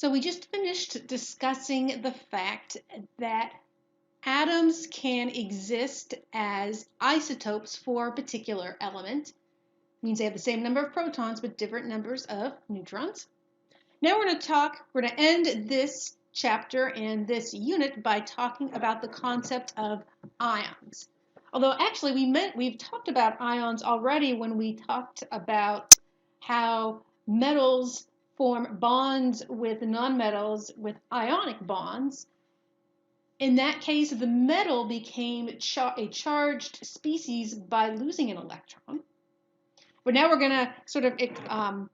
So we just finished discussing the fact that atoms can exist as isotopes for a particular element. It means they have the same number of protons but different numbers of neutrons. Now we're going to end this chapter and this unit by talking about the concept of ions. Although actually we've talked about ions already when we talked about how metals form bonds with nonmetals with ionic bonds. In that case, the metal became a charged species by losing an electron. But now we're going to sort of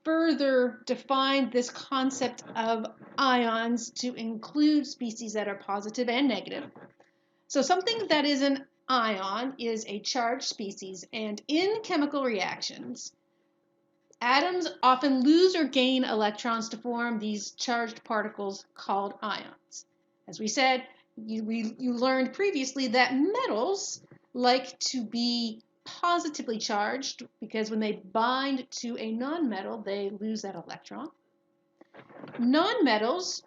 further define this concept of ions to include species that are positive and negative. So something that is an ion is a charged species, and in chemical reactions, atoms often lose or gain electrons to form these charged particles called ions. As we said, you learned previously that metals like to be positively charged because when they bind to a nonmetal, they lose that electron. Nonmetals,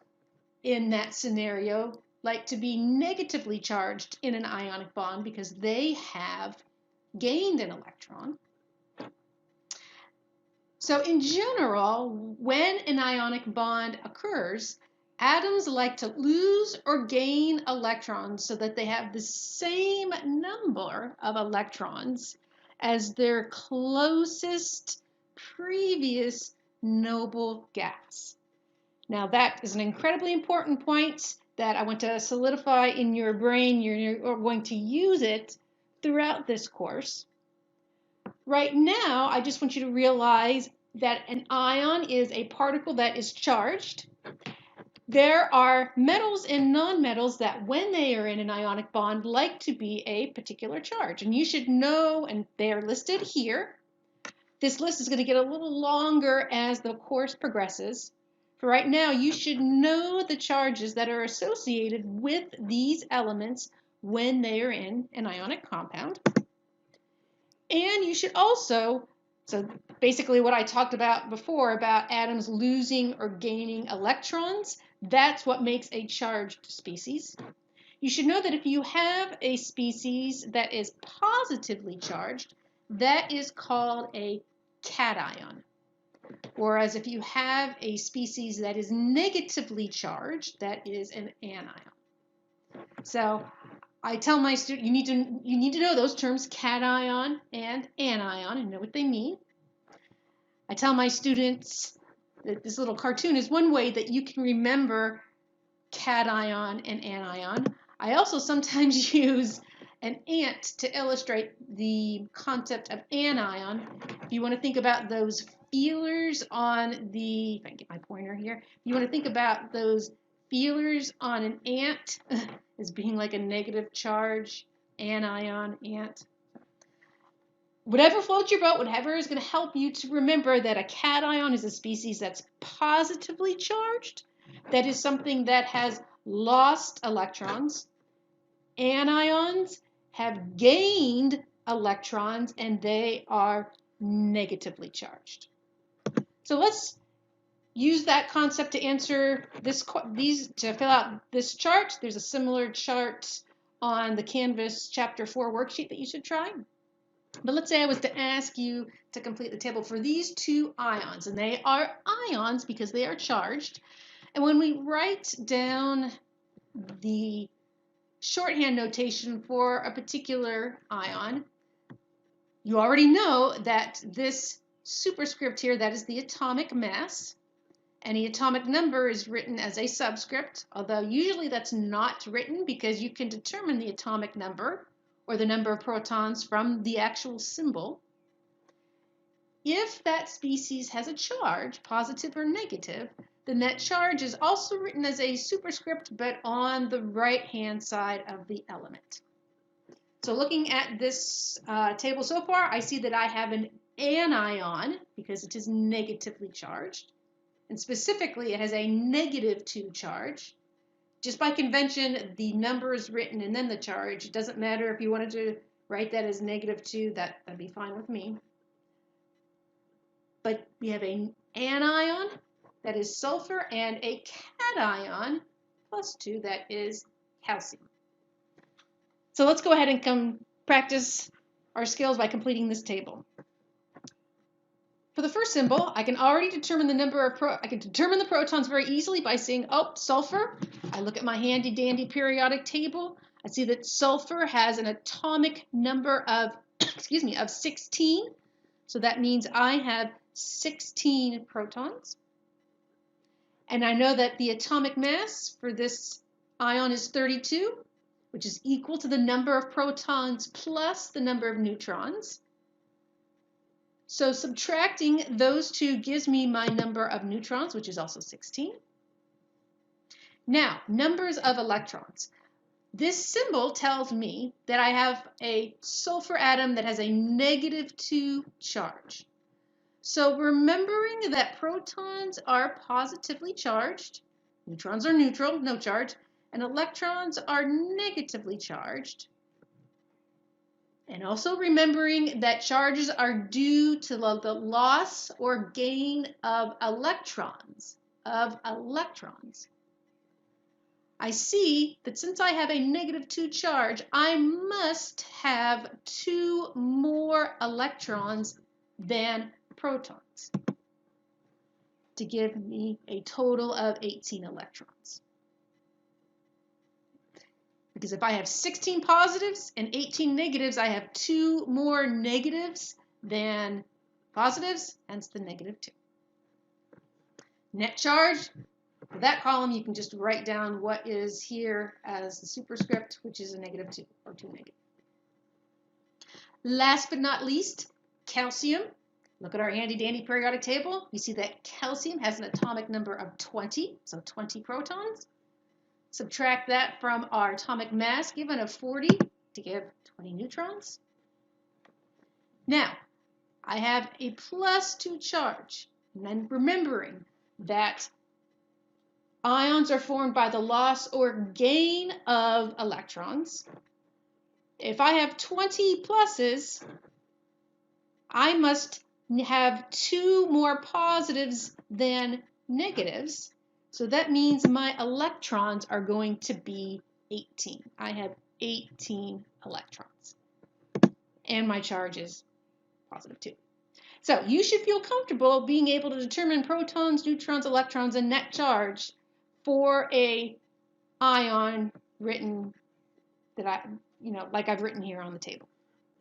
in that scenario, like to be negatively charged in an ionic bond because they have gained an electron. So in general, when an ionic bond occurs, atoms like to lose or gain electrons so that they have the same number of electrons as their closest previous noble gas. Now that is an incredibly important point that I want to solidify in your brain. You're going to use it throughout this course. Right now, I just want you to realize that an ion is a particle that is charged. There are metals and nonmetals that when they are in an ionic bond like to be a particular charge. And you should know, and they are listed here. This list is going to get a little longer as the course progresses. For right now, you should know the charges that are associated with these elements when they are in an ionic compound. And you should also, so basically what I talked about before about atoms losing or gaining electrons, that's what makes a charged species. You should know that if you have a species that is positively charged, that is called a cation. Whereas if you have a species that is negatively charged, that is an anion. So I tell my students, you need to know those terms, cation and anion, and know what they mean. I tell my students that this little cartoon is one way that you can remember cation and anion. I also sometimes use an ant to illustrate the concept of anion. If you want to think about those feelers on the, if I can get my pointer here, if you want to think about those feelers on an ant as being like a negative charge, anion, ant. Whatever floats your boat, whatever is going to help you to remember that a cation is a species that's positively charged. That is something that has lost electrons. Anions have gained electrons and they are negatively charged. So let's use that concept to answer to fill out this chart. There's a similar chart on the Canvas Chapter 4 worksheet that you should try. But let's say I was to ask you to complete the table for these two ions, and they are ions because they are charged. And when we write down the shorthand notation for a particular ion, you already know that this superscript here, that is the atomic mass. Any atomic number is written as a subscript, although usually that's not written because you can determine the atomic number or the number of protons from the actual symbol. If that species has a charge, positive or negative, then that charge is also written as a superscript, but on the right-hand side of the element. So looking at this table so far, I see that I have an anion because it is negatively charged. And specifically, it has a -2 charge. Just by convention, the number is written and then the charge. It doesn't matter if you wanted to write that as -2, that'd be fine with me. But we have an anion that is sulfur, and a cation, +2, that is calcium. So let's go ahead and come practice our skills by completing this table. For the first symbol, I can already determine the number of I can determine the protons very easily by saying, oh, sulfur. I look at my handy dandy periodic table. I see that sulfur has an atomic number of, excuse me, of 16. So that means I have 16 protons. And I know that the atomic mass for this ion is 32, which is equal to the number of protons plus the number of neutrons. So subtracting those two gives me my number of neutrons, which is also 16. Now, numbers of electrons. This symbol tells me that I have a sulfur atom that has a -2 charge. So remembering that protons are positively charged, neutrons are neutral, no charge, and electrons are negatively charged. And also remembering that charges are due to the loss or gain of electrons, I see that since I have a -2 charge, I must have 2 more electrons than protons to give me a total of 18 electrons. Because if I have 16 positives and 18 negatives, I have 2 more negatives than positives, hence the -2. Net charge, for that column, you can just write down what is here as the superscript, which is a -2 or 2 negative. Last but not least, calcium. Look at our handy dandy periodic table. You see that calcium has an atomic number of 20, so 20 protons. Subtract that from our atomic mass given of 40 to give 20 neutrons. Now, I have a +2 charge. And then remembering that ions are formed by the loss or gain of electrons. If I have 20 pluses, I must have 2 more positives than negatives. So that means my electrons are going to be 18. I have 18 electrons. And my charge is +2. So you should feel comfortable being able to determine protons, neutrons, electrons, and net charge for a ion written that like I've written here on the table.